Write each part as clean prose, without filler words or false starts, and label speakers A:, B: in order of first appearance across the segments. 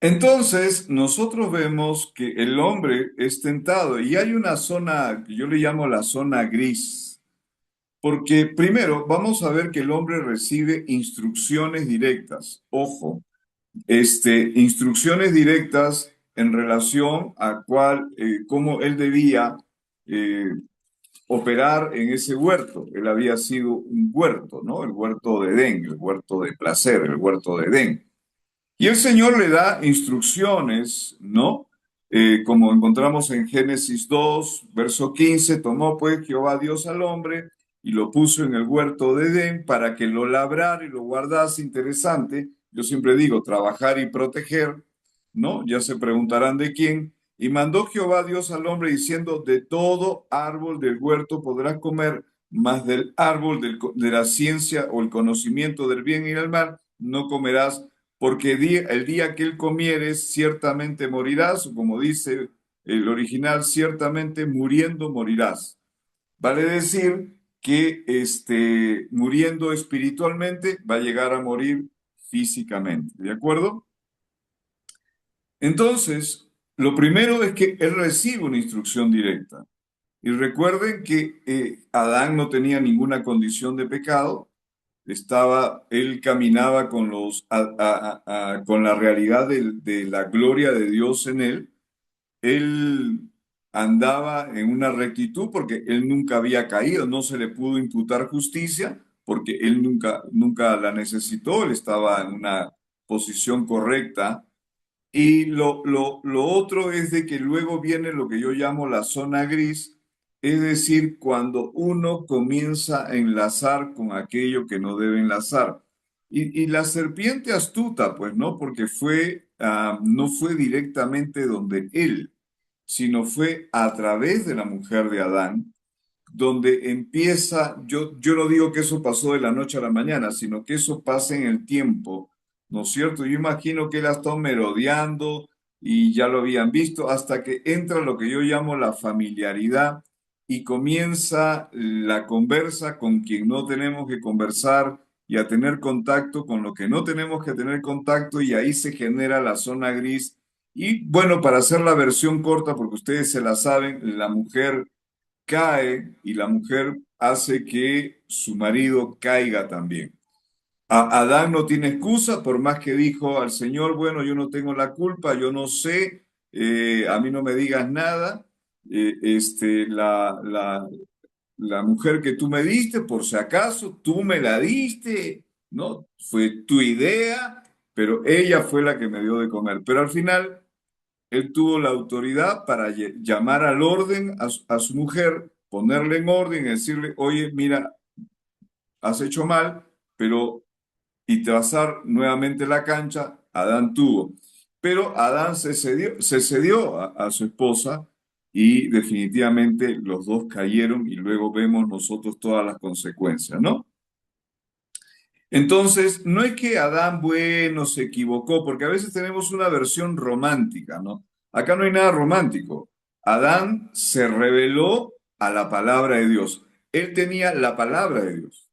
A: Entonces, nosotros vemos que el hombre es tentado y hay una zona que yo le llamo la zona gris, porque primero vamos a ver que el hombre recibe instrucciones directas. Ojo, instrucciones directas en relación a cómo él debía eh, operar en ese huerto. Él había sido un huerto, ¿no? El huerto de Edén, el huerto de placer, el huerto de Edén. Y el Señor le da instrucciones, ¿no? Como encontramos en Génesis 2, verso 15, tomó pues Jehová Dios al hombre y lo puso en el huerto de Edén para que lo labrara y lo guardase. Interesante, yo siempre digo, trabajar y proteger, ¿no? Ya se preguntarán de quién. Y mandó Jehová Dios al hombre diciendo, de todo árbol del huerto podrás comer, mas del árbol de la ciencia o el conocimiento del bien y del mal no comerás, porque el día que él comieres, ciertamente morirás, o como dice el original, ciertamente muriendo morirás. Vale decir que muriendo espiritualmente va a llegar a morir físicamente, ¿de acuerdo? Entonces, lo primero es que él recibe una instrucción directa. Y recuerden que Adán no tenía ninguna condición de pecado, él caminaba con con la realidad de la gloria de Dios en él. Él andaba en una rectitud porque él nunca había caído, no se le pudo imputar justicia porque él nunca la necesitó, él estaba en una posición correcta. Y lo otro es de que luego viene lo que yo llamo la zona gris, es decir, cuando uno comienza a enlazar con aquello que no debe enlazar. Y la serpiente astuta, pues, ¿no? Porque no fue directamente donde él, sino fue a través de la mujer de Adán, donde empieza, yo no digo que eso pasó de la noche a la mañana, sino que eso pasa en el tiempo, ¿no es cierto? Yo imagino que él ha estado merodeando y ya lo habían visto hasta que entra lo que yo llamo la familiaridad y comienza la conversa con quien no tenemos que conversar y a tener contacto con lo que no tenemos que tener contacto y ahí se genera la zona gris. Y bueno, para hacer la versión corta, porque ustedes se la saben, la mujer cae y la mujer hace que su marido caiga también. Adán no tiene excusa, por más que dijo al Señor, bueno, yo no tengo la culpa, yo no sé, a mí no me digas nada, la mujer que tú me diste, por si acaso, tú me la diste, ¿no? Fue tu idea, pero ella fue la que me dio de comer. Pero al final él tuvo la autoridad para llamar al orden a su mujer, ponerle en orden y decirle, oye, mira, has hecho mal, pero y trazar nuevamente la cancha, Adán tuvo. Pero Adán se cedió a su esposa y definitivamente los dos cayeron y luego vemos nosotros todas las consecuencias, ¿no? Entonces, no es que Adán, bueno, se equivocó, porque a veces tenemos una versión romántica, ¿no? Acá no hay nada romántico. Adán se reveló a la palabra de Dios. Él tenía la palabra de Dios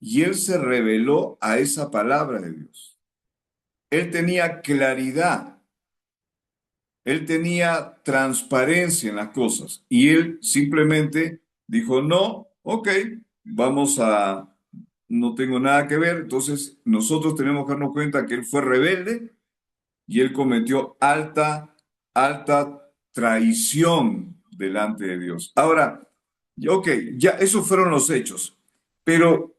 A: y él se reveló a esa palabra de Dios. Él tenía claridad, él tenía transparencia en las cosas y él simplemente dijo, no, ok, vamos a no tengo nada que ver. Entonces, nosotros tenemos que darnos cuenta que él fue rebelde y él cometió alta traición delante de Dios. Ahora, ok, ya esos fueron los hechos, pero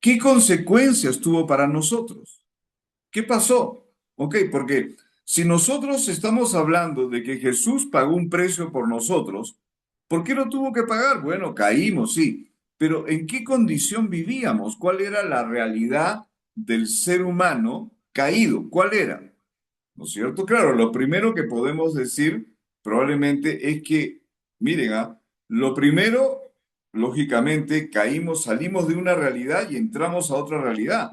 A: ¿qué consecuencias tuvo para nosotros? ¿Qué pasó? Ok, porque si nosotros estamos hablando de que Jesús pagó un precio por nosotros, ¿por qué no tuvo que pagar? Bueno, caímos, sí, pero ¿en qué condición vivíamos? ¿Cuál era la realidad del ser humano caído? ¿Cuál era? ¿No es cierto? Claro, lo primero que podemos decir probablemente es que, miren, lo primero, lógicamente, salimos de una realidad y entramos a otra realidad.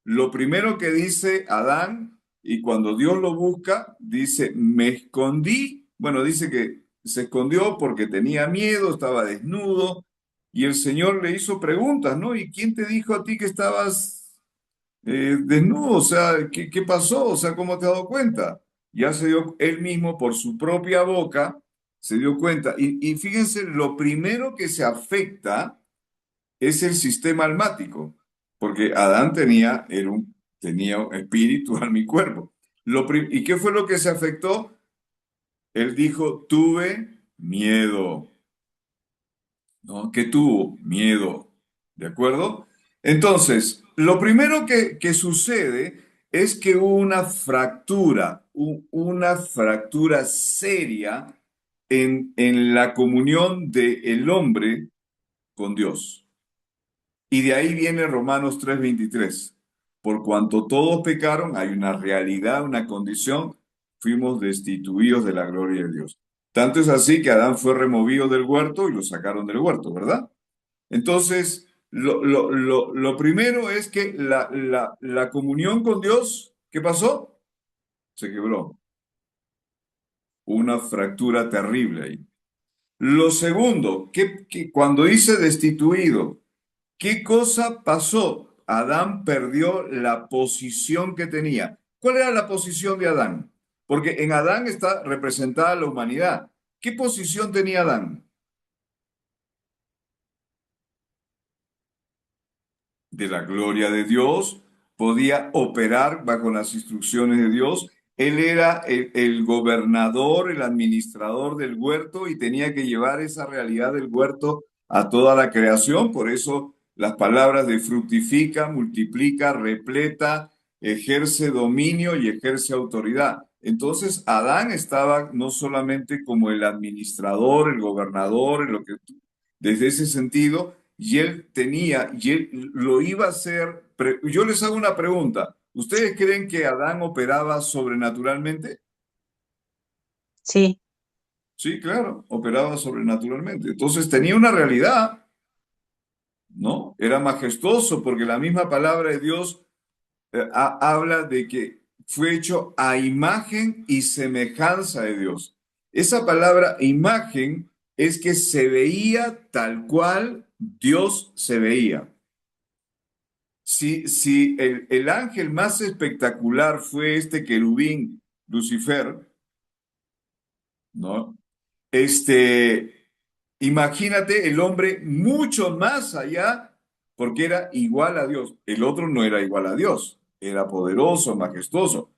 A: Lo primero que dice Adán, y cuando Dios lo busca, dice, me escondí. Bueno, dice que se escondió porque tenía miedo, estaba desnudo, y el Señor le hizo preguntas, ¿no? ¿Y quién te dijo a ti que estabas desnudo? O sea, ¿qué pasó? O sea, ¿cómo te has dado cuenta? ya se dio él mismo por su propia boca, se dio cuenta. Y fíjense, lo primero que se afecta es el sistema almático, porque Adán tenía un espíritu, alma y cuerpo. ¿Y qué fue lo que se afectó? Él dijo, tuve miedo, ¿no? ¿Qué tuvo? Miedo, ¿de acuerdo? Entonces, lo primero que sucede es que hubo una fractura, una fractura seria en la comunión del hombre con Dios. Y de ahí viene Romanos 3:23. Por cuanto todos pecaron, hay una realidad, una condición, fuimos destituidos de la gloria de Dios. Tanto es así que Adán fue removido del huerto y lo sacaron del huerto, ¿verdad? Entonces, lo primero es que la comunión con Dios, ¿qué pasó? Se quebró. Una fractura terrible ahí. Lo segundo, que cuando dice destituido, ¿qué cosa pasó? Adán perdió la posición que tenía. ¿Cuál era la posición de Adán? Porque en Adán está representada la humanidad. ¿Qué posición tenía Adán? De la gloria de Dios, podía operar bajo las instrucciones de Dios. Él era el gobernador, el administrador del huerto y tenía que llevar esa realidad del huerto a toda la creación. Por eso las palabras de fructifica, multiplica, repleta, ejerce dominio y ejerce autoridad. Entonces Adán estaba no solamente como el administrador, el gobernador, en lo que desde ese sentido, y él lo iba a hacer. Yo les hago una pregunta. ¿Ustedes creen que Adán operaba sobrenaturalmente?
B: Sí,
A: Sí, claro, operaba sobrenaturalmente. Entonces tenía una realidad, ¿no? Era majestuoso porque la misma palabra de Dios habla de que fue hecho a imagen y semejanza de Dios. Esa palabra imagen es que se veía tal cual Dios se veía. Si el ángel más espectacular fue este querubín, Lucifer, ¿no? Imagínate el hombre mucho más allá, porque era igual a Dios. El otro no era igual a Dios, era poderoso, majestuoso.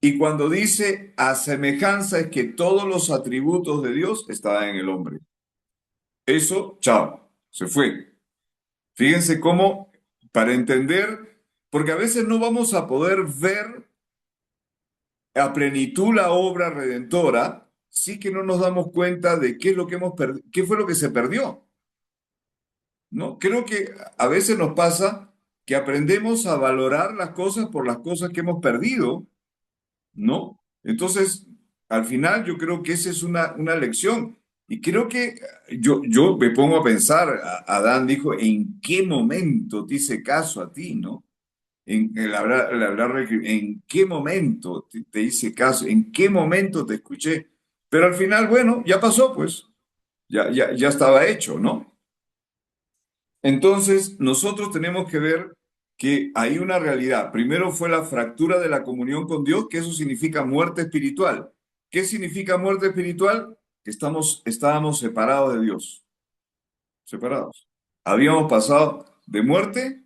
A: Y cuando dice a semejanza es que todos los atributos de Dios estaban en el hombre. Eso, chao, se fue. Fíjense cómo, para entender, porque a veces no vamos a poder ver a plenitud la obra redentora, sí que no nos damos cuenta de qué es lo que qué fue lo que se perdió, ¿no? Creo que a veces nos pasa que aprendemos a valorar las cosas por las cosas que hemos perdido, ¿no? Entonces, al final yo creo que esa es una lección. Y creo que yo me pongo a pensar, Adán dijo, ¿en qué momento te hice caso a ti, ¿no? ¿En qué momento te hice caso? ¿En qué momento te escuché? Pero al final, bueno, ya pasó, pues, ya estaba hecho, ¿no? Entonces, nosotros tenemos que ver que hay una realidad. Primero fue la fractura de la comunión con Dios, que eso significa muerte espiritual. ¿Qué significa muerte espiritual? Que estábamos separados de Dios, separados. Habíamos pasado de muerte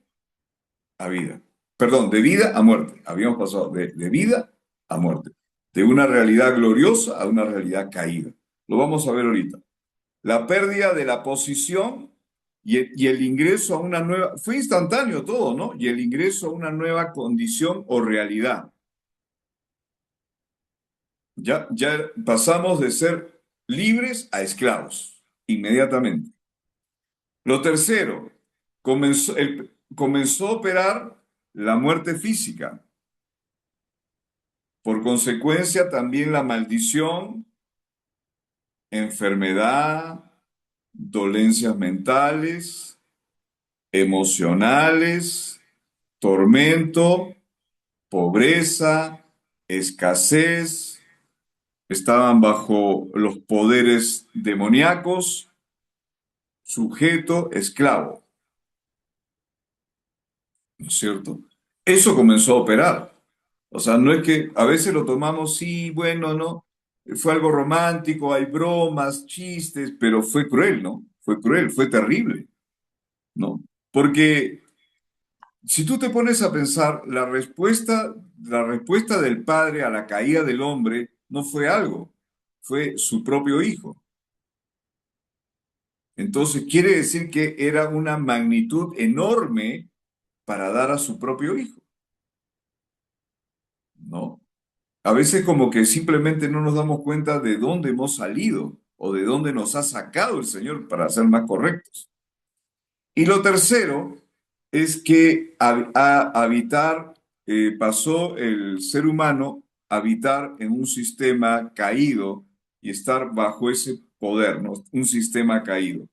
A: a vida. Perdón, de vida a muerte. Habíamos pasado de vida a muerte. De una realidad gloriosa a una realidad caída. Lo vamos a ver ahorita. La pérdida de la posición y el ingreso a una nueva, fue instantáneo todo, ¿no? Y el ingreso a una nueva condición o realidad. Ya pasamos de ser libres a esclavos, inmediatamente. Lo tercero, comenzó a operar la muerte física. Por consecuencia, también la maldición, enfermedad, dolencias mentales, emocionales, tormento, pobreza, escasez, estaban bajo los poderes demoníacos, sujeto, esclavo, ¿no es cierto? Eso comenzó a operar. O sea, no es que a veces lo tomamos, sí, bueno, no, fue algo romántico, hay bromas, chistes, pero fue cruel, ¿no? Fue cruel, fue terrible, ¿no? Porque si tú te pones a pensar, la respuesta del padre a la caída del hombre no fue algo, fue su propio hijo. Entonces quiere decir que era una magnitud enorme para dar a su propio hijo, ¿no? A veces como que simplemente no nos damos cuenta de dónde hemos salido o de dónde nos ha sacado el Señor para ser más correctos. Y lo tercero es que pasó el ser humano a habitar en un sistema caído y estar bajo ese poder, ¿no? Un sistema caído.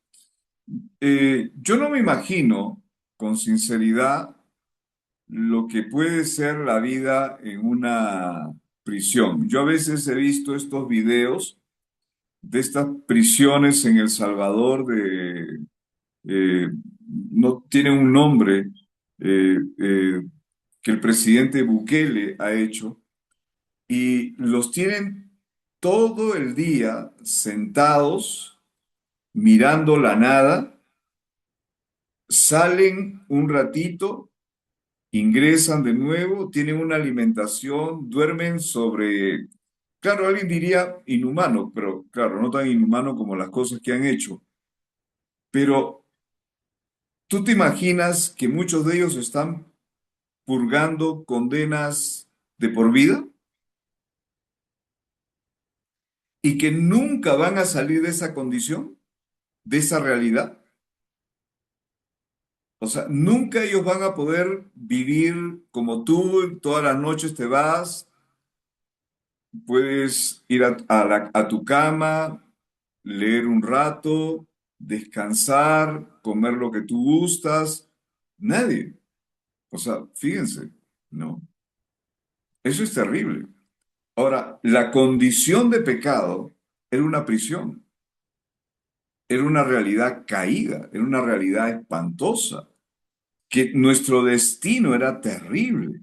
A: Yo no me imagino con sinceridad lo que puede ser la vida en una prisión. Yo a veces he visto estos videos de estas prisiones en El Salvador eh, no tienen un nombre que el presidente Bukele ha hecho y los tienen todo el día sentados mirando la nada, salen un ratito, ingresan de nuevo, tienen una alimentación, duermen sobre, claro, alguien diría inhumano, pero claro, no tan inhumano como las cosas que han hecho. Pero ¿tú te imaginas que muchos de ellos están purgando condenas de por vida y que nunca van a salir de esa condición, de esa realidad? O sea, nunca ellos van a poder vivir como tú, todas las noches te vas, puedes ir a tu cama, leer un rato, descansar, comer lo que tú gustas. Nadie. O sea, fíjense, ¿no? Eso es terrible. Ahora, la condición de pecado era una prisión, era una realidad caída, era una realidad espantosa, que nuestro destino era terrible,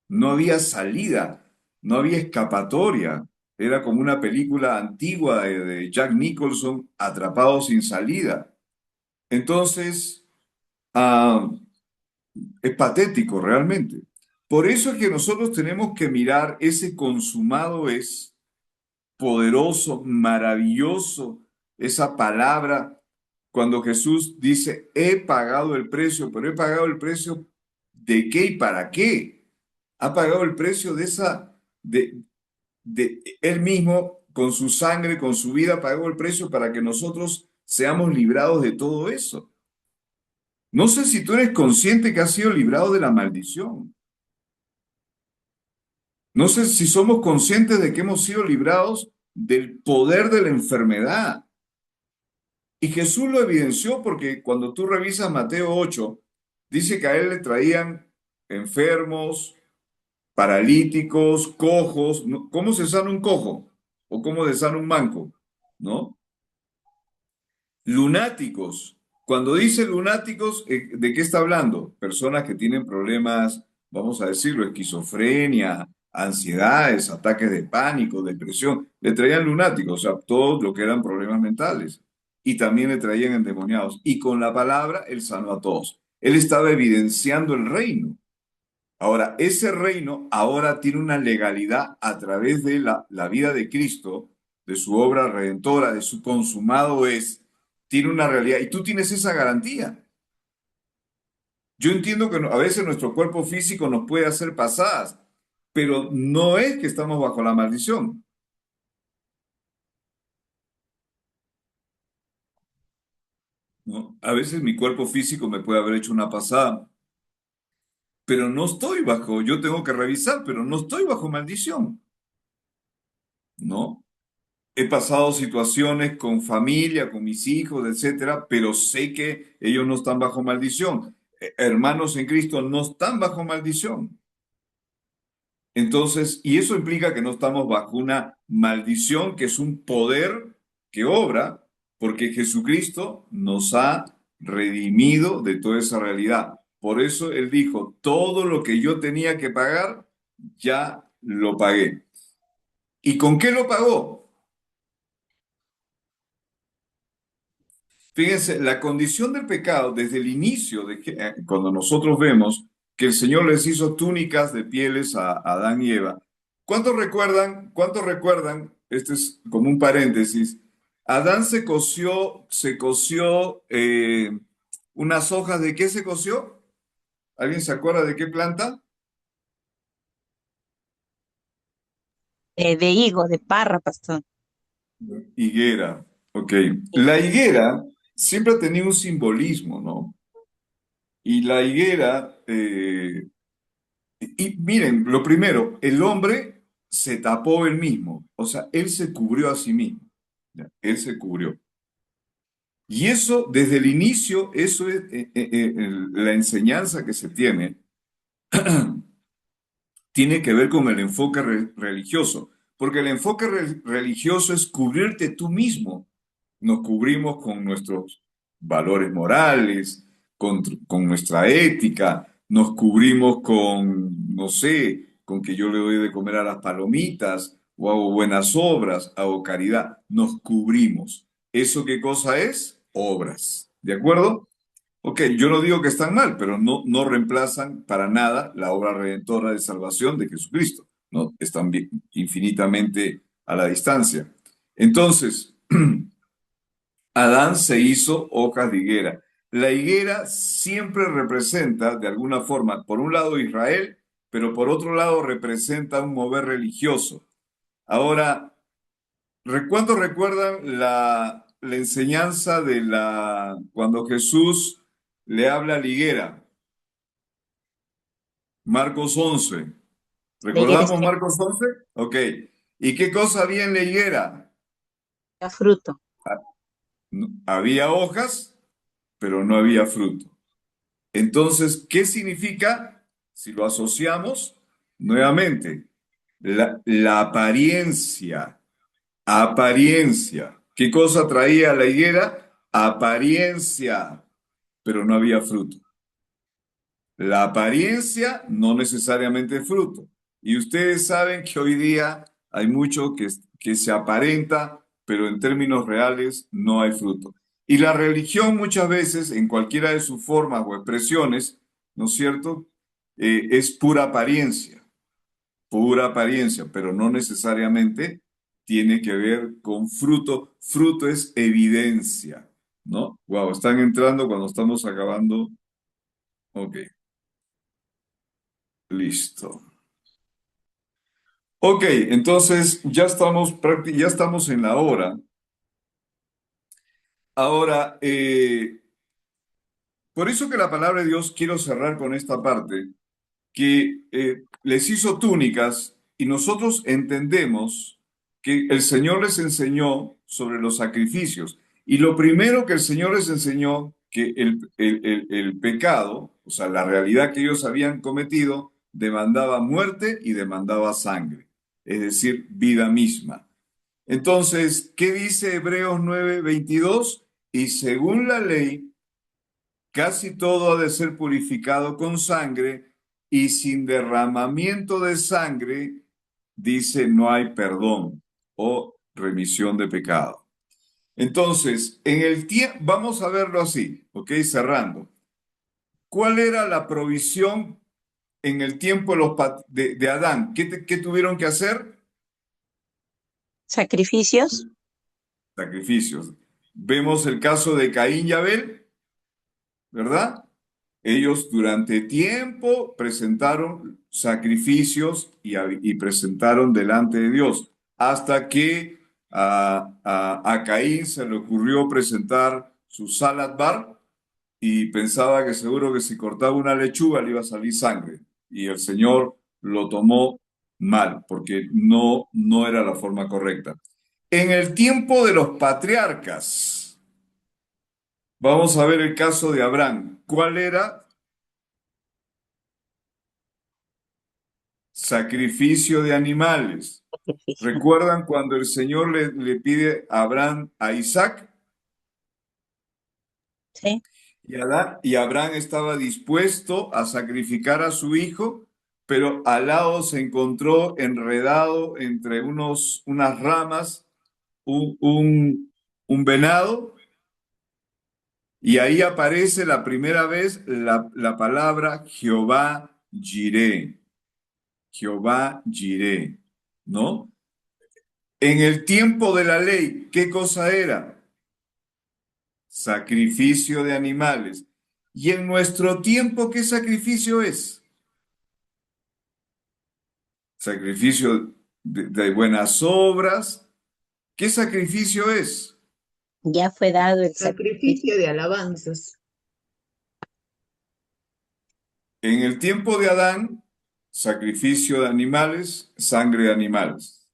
A: no había salida, no había escapatoria, era como una película antigua de Jack Nicholson, Atrapado sin salida. Entonces, ah, es patético realmente. Por eso es que nosotros tenemos que mirar ese consumado es poderoso, maravilloso, esa palabra, cuando Jesús dice, he pagado el precio, pero he pagado el precio ¿de qué y para qué? Ha pagado el precio de Él mismo, con su sangre, con su vida, pagó el precio para que nosotros seamos librados de todo eso. No sé si tú eres consciente que has sido librado de la maldición. No sé si somos conscientes de que hemos sido librados del poder de la enfermedad. Y Jesús lo evidenció porque cuando tú revisas Mateo 8, dice que a él le traían enfermos, paralíticos, cojos. ¿No? ¿Cómo se sana un cojo? ¿O cómo se sana un manco? ¿No? Lunáticos. Cuando dice lunáticos, ¿de qué está hablando? Personas que tienen problemas, vamos a decirlo, esquizofrenia, ansiedades, ataques de pánico, depresión. Le traían lunáticos, o sea, todo lo que eran problemas mentales. Y también le traían endemoniados. Y con la palabra, él sanó a todos. Él estaba evidenciando el reino. Ahora, ese reino ahora tiene una legalidad a través de la vida de Cristo, de su obra redentora, de su consumado es, tiene una realidad. Y tú tienes esa garantía. Yo entiendo que a veces nuestro cuerpo físico nos puede hacer pasadas, pero no es que estamos bajo la maldición, ¿no? A veces mi cuerpo físico me puede haber hecho una pasada, pero no estoy bajo, yo tengo que revisar, pero no estoy bajo maldición, ¿no? He pasado situaciones con familia, con mis hijos, etcétera, pero sé que ellos no están bajo maldición. Hermanos en Cristo no están bajo maldición. Entonces, y eso implica que no estamos bajo una maldición, que es un poder que obra, porque Jesucristo nos ha redimido de toda esa realidad. Por eso Él dijo, todo lo que yo tenía que pagar, ya lo pagué. ¿Y con qué lo pagó? Fíjense, la condición del pecado desde el inicio, cuando nosotros vemos que el Señor les hizo túnicas de pieles a Adán y Eva, ¿cuántos recuerdan? ¿Cuántos recuerdan? Este es como un paréntesis. Adán se coció unas hojas. ¿De qué se coció? ¿Alguien se acuerda de qué planta?
B: De higo, de parra, pastor.
A: Higuera. Ok. La higuera siempre ha tenido un simbolismo, ¿no? Y la higuera, y miren, lo primero, el hombre se tapó él mismo, o sea, él se cubrió a sí mismo, ¿ya? Él se cubrió. Y eso, desde el inicio, eso es la enseñanza que se tiene, tiene que ver con el enfoque religioso, porque el enfoque religioso es cubrirte tú mismo. Nos cubrimos con nuestros valores morales, con nuestra ética, nos cubrimos con, no sé, con que yo le doy de comer a las palomitas, o hago buenas obras, hago caridad. Nos cubrimos. ¿Eso qué cosa es? Obras. ¿De acuerdo? Ok, yo no digo que están mal, pero no reemplazan para nada la obra redentora de salvación de Jesucristo, ¿no? Están infinitamente a la distancia. Entonces, Adán se hizo hojas de higuera. La higuera siempre representa, de alguna forma, por un lado Israel, pero por otro lado representa un mover religioso. Ahora, ¿cuántos recuerdan la enseñanza cuando Jesús le habla a la higuera? Marcos 11.
B: La higuera
A: ¿Recordamos
B: seca,
A: Marcos 11? Ok. ¿Y qué cosa había en la higuera?
B: fruto.
A: Ah, había hojas, pero no había fruto. Entonces, ¿qué significa si lo asociamos nuevamente? La apariencia, apariencia. ¿Qué cosa traía la higuera? Apariencia, pero no había fruto. La apariencia no necesariamente fruto. Y ustedes saben que hoy día hay mucho que se aparenta, pero en términos reales no hay fruto. Y la religión muchas veces, en cualquiera de sus formas o expresiones, ¿no es cierto? Es pura apariencia, pero no necesariamente tiene que ver con fruto. Fruto es evidencia, ¿no? Wow, están entrando cuando estamos acabando. Ok, listo. Ok, entonces ya estamos en la hora. Ahora, por eso que la palabra de Dios, quiero cerrar con esta parte, que les hizo túnicas y nosotros entendemos que el Señor les enseñó sobre los sacrificios. Y lo primero que el Señor les enseñó, que el pecado, o sea, la realidad que ellos habían cometido, demandaba muerte y demandaba sangre, es decir, vida misma. Entonces, ¿qué dice Hebreos 9:22? Y según la ley, casi todo ha de ser purificado con sangre, y sin derramamiento de sangre, dice, no hay perdón o remisión de pecado. Entonces, en el tiempo, vamos a verlo así, ¿ok? Cerrando. ¿Cuál era la provisión en el tiempo de Adán? ¿Qué tuvieron que hacer?
B: Sacrificios.
A: Sacrificios. Vemos el caso de Caín y Abel, ¿verdad? Ellos durante tiempo presentaron sacrificios y presentaron delante de Dios, hasta que a Caín se le ocurrió presentar su salad bar y pensaba que seguro que si cortaba una lechuga le iba a salir sangre. Y el Señor lo tomó mal, porque no era la forma correcta. En el tiempo de los patriarcas, vamos a ver el caso de Abraham. ¿Cuál era? Sacrificio de animales.
B: Sacrificio.
A: ¿Recuerdan cuando el Señor le pide a Abraham a Isaac?
B: Sí,
A: Y Abraham estaba dispuesto a sacrificar a su hijo. pero al lado se encontró enredado entre unas ramas un, un, un venado, y ahí aparece la primera vez la palabra Jehová Jireh. Jehová Jireh, ¿no? En el tiempo de la ley, ¿qué cosa era? Sacrificio de animales. ¿Y en nuestro tiempo qué sacrificio es? Sacrificio de buenas obras. ¿Qué sacrificio es?
B: Ya fue dado el sacrificio.
C: Sacrificio de alabanzas.
A: En el tiempo de Adán, sacrificio de animales, sangre de animales.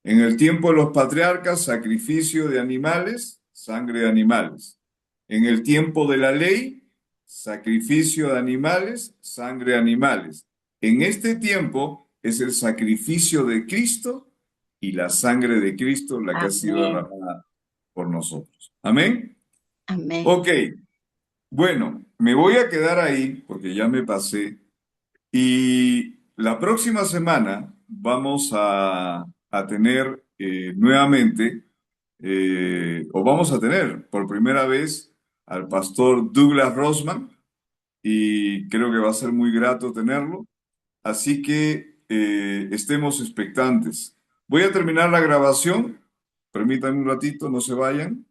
A: En el tiempo de los patriarcas, sacrificio de animales, sangre de animales. En el tiempo de la ley, sacrificio de animales, sangre de animales. En este tiempo es el sacrificio de Cristo y la sangre de Cristo la que ha sido
B: Amén.
A: derramada por nosotros. Amén.
B: Amén.
A: Ok, bueno, me voy a quedar ahí porque ya me pasé. Y la próxima semana vamos a tener nuevamente, o vamos a tener por primera vez al pastor Douglas Rosman, y creo que va a ser muy grato tenerlo. Así que estemos expectantes. Voy a terminar la grabación. Permítanme un ratito, no se vayan.